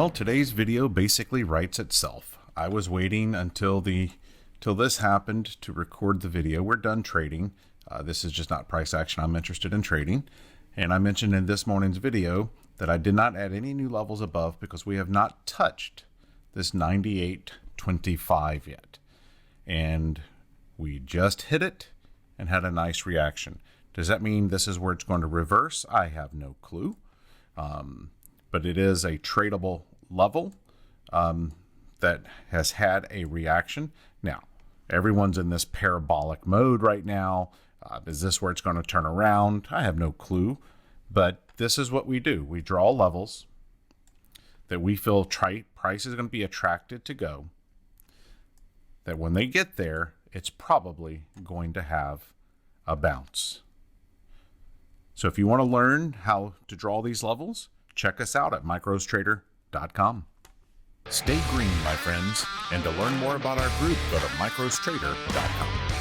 Well, today's video basically writes itself. I was waiting until this happened to record the video. We're done trading. This is just not price action. I'm interested in trading. And I mentioned in this morning's video that I did not add any new levels above because we have not touched this 98.25 yet. And we just hit it and had a nice reaction. Does that mean this is where it's going to reverse? I have no clue. But it is a tradable level that has had a reaction. Now, everyone's in this parabolic mode right now. Is this where it's going to turn around? I have no clue. But this is what we do. We draw levels that we feel price is going to be attracted to go. That when they get there, it's probably going to have a bounce. So if you want to learn how to draw these levels, check us out at MicrosTrader.com. Stay green, my friends, and to learn more about our group, go to MicrosTrader.com.